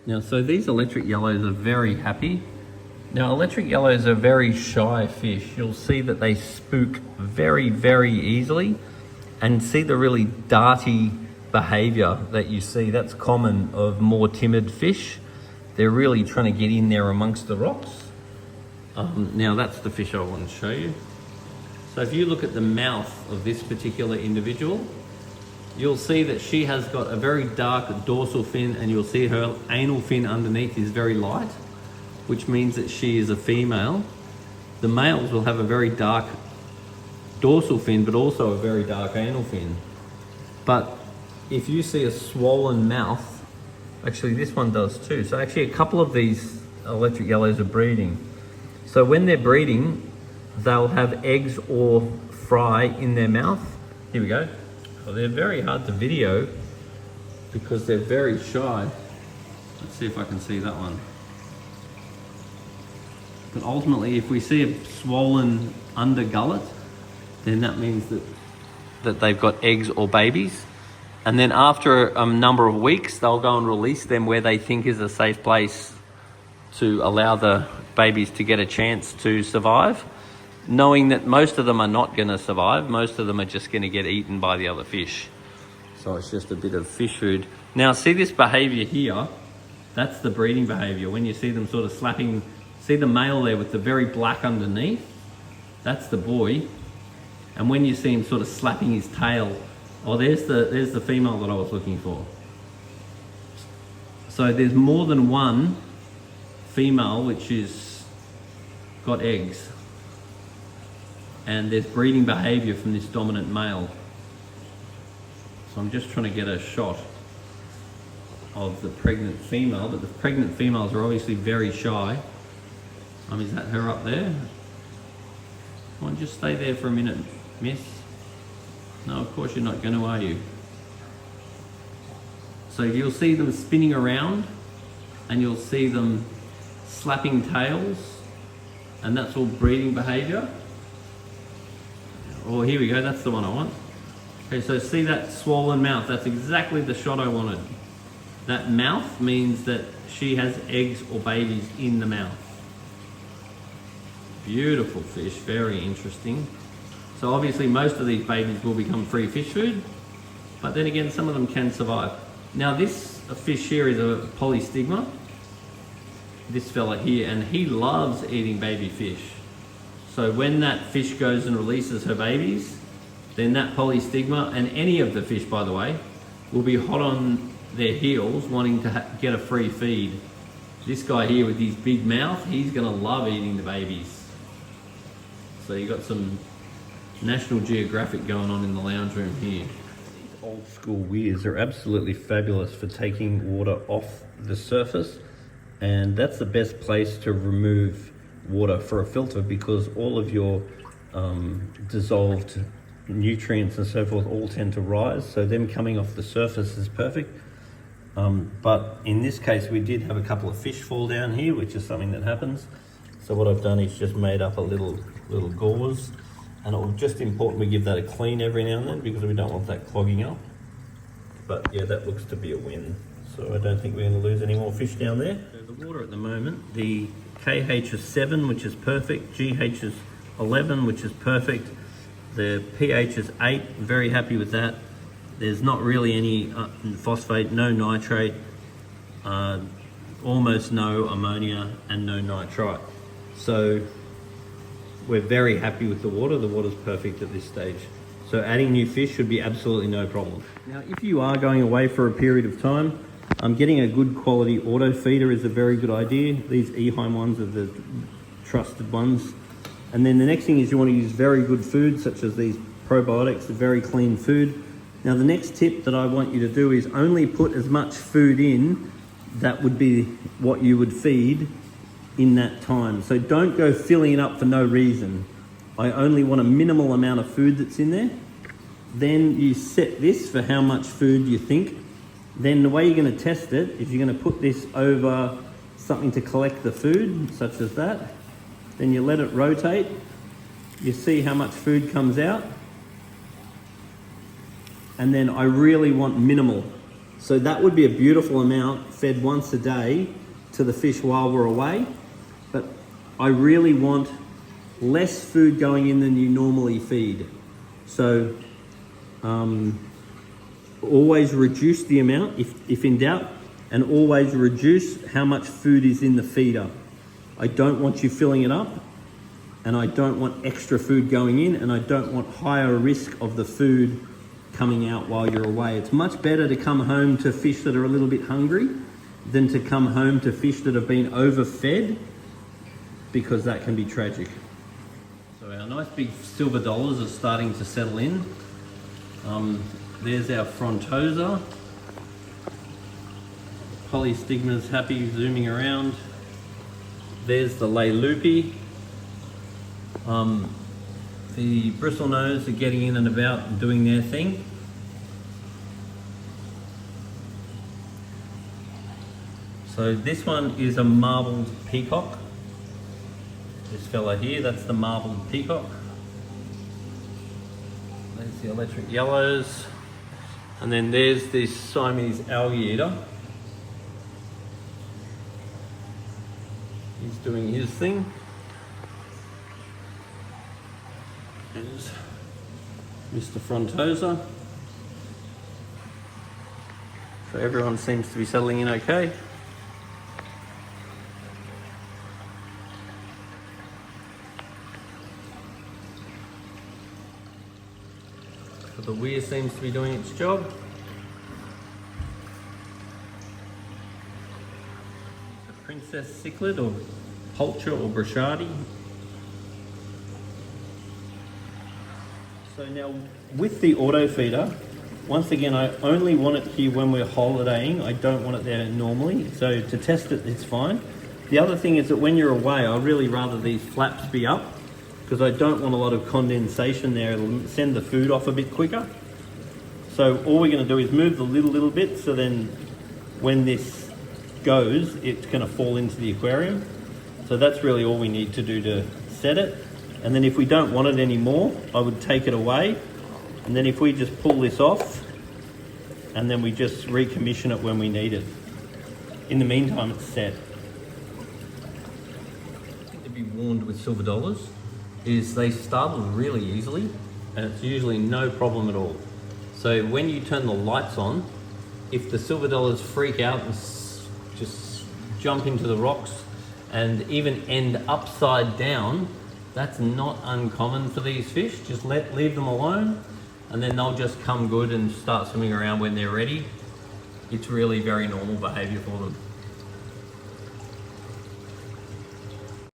Now, so these electric yellows are very happy. Now, electric yellows are very shy fish. You'll see that they spook very, very easily, and see the really darty behavior that you see. That's common of more timid fish. They're really trying to get in there amongst the rocks. Now, that's the fish I want to show you. So if you look at the mouth of this particular individual, you'll see that she has got a very dark dorsal fin, and you'll see her anal fin underneath is very light, which means that she is a female. The males will have a very dark dorsal fin, but also a very dark anal fin. But if you see a swollen mouth, actually this one does too. So actually a couple of these electric yellows are breeding. So when they're breeding, they'll have eggs or fry in their mouth. Here we go. Well, they're very hard to video because they're very shy. Let's see if I can see that one. But ultimately, if we see a swollen undergullet, then that means that they've got eggs or babies. And then after a number of weeks, they'll go and release them where they think is a safe place to allow the babies to get a chance to survive, knowing that most of them are not going to survive. Most of them are just going to get eaten by the other fish. So it's just a bit of fish food. Now, see this behavior here? That's the breeding behavior. When you see them sort of slapping, see the male there with the very black underneath? That's the boy. And when you see him sort of slapping his tail, oh, there's the female that I was looking for. So there's more than one female which is got eggs. And there's breeding behavior from this dominant male. So I'm just trying to get a shot of the pregnant female, but the pregnant females are obviously very shy. Is that her up there? Come on, just stay there for a minute, miss. No, of course you're not going to, are you? So you'll see them spinning around, and you'll see them slapping tails, and that's all breeding behavior. Oh, here we go, that's the one I want. Okay, so see that swollen mouth? That's exactly the shot I wanted. That mouth means that she has eggs or babies in the mouth. Beautiful fish, very interesting. So obviously most of these babies will become free fish food, but then again, some of them can survive. Now this fish here is a polystigma, this fella here, and he loves eating baby fish. So when that fish goes and releases her babies, then that polystigma, and any of the fish, by the way, will be hot on their heels wanting to get a free feed. This guy here with his big mouth, he's gonna love eating the babies. So you got some National Geographic going on in the lounge room here. These old school weirs are absolutely fabulous for taking water off the surface, and that's the best place to remove water for a filter, because all of your dissolved nutrients and so forth all tend to rise, so them coming off the surface is perfect. But in this case we did have a couple of fish fall down here, which is something that happens. So what I've done is just made up a little gauze, and it's just important we give that a clean every now and then because we don't want that clogging up. But yeah, that looks to be a win. So I don't think we're going to lose any more fish down there. So the water at the moment, the KH is 7, which is perfect. GH is 11, which is perfect. The pH is 8, very happy with that. There's not really any phosphate, no nitrate, almost no ammonia, and no nitrite. So we're very happy with the water. The water's perfect at this stage. So adding new fish should be absolutely no problem. Now, if you are going away for a period of time, getting a good quality auto feeder is a very good idea. These Eheim ones are the trusted ones. And then the next thing is you want to use very good food, such as these probiotics, very clean food. Now the next tip that I want you to do is only put as much food in that would be what you would feed in that time. So don't go filling it up for no reason. I only want a minimal amount of food that's in there. Then you set this for how much food you think. Then the way you're going to test it is you're going to put this over something to collect the food, such as that. Then you let it rotate. You see how much food comes out. And then I really want minimal. So that would be a beautiful amount fed once a day to the fish while we're away. But I really want less food going in than you normally feed. So always reduce the amount if in doubt, and always reduce how much food is in the feeder. I don't want you filling it up, and I don't want extra food going in, and I don't want higher risk of the food coming out while you're away. It's much better to come home to fish that are a little bit hungry than to come home to fish that have been overfed, because that can be tragic. So our nice big silver dollars are starting to settle in. There's our frontosa. Polystigma's happy zooming around. There's the lay loopy. The bristlenose are getting in and about and doing their thing. So this one is a marbled peacock. This fella here, that's the marbled peacock. There's the electric yellows. And then there's this Siamese algae eater. He's doing his thing. There's Mr. Frontosa. So everyone seems to be settling in okay. So the weir seems to be doing its job. The princess cichlid or Pulcher or Brashadi. So now with the auto feeder, once again, I only want it here when we're holidaying. I don't want it there normally. So to test it, it's fine. The other thing is that when you're away, I'd really rather these flaps be up, because I don't want a lot of condensation there. It'll send the food off a bit quicker. So all we're going to do is move the lid a little bit, so then when this goes, it's going to fall into the aquarium. So that's really all we need to do to set it. And then if we don't want it anymore, I would take it away. And then if we just pull this off, and then we just recommission it when we need it. In the meantime, it's set. I think to be warned with silver dollars is they startle really easily, and it's usually no problem at all. So when you turn the lights on, if the silver dollars freak out and just jump into the rocks and even end upside down, that's not uncommon for these fish. Just leave them alone, and then they'll just come good and start swimming around when they're ready. It's really very normal behavior for them.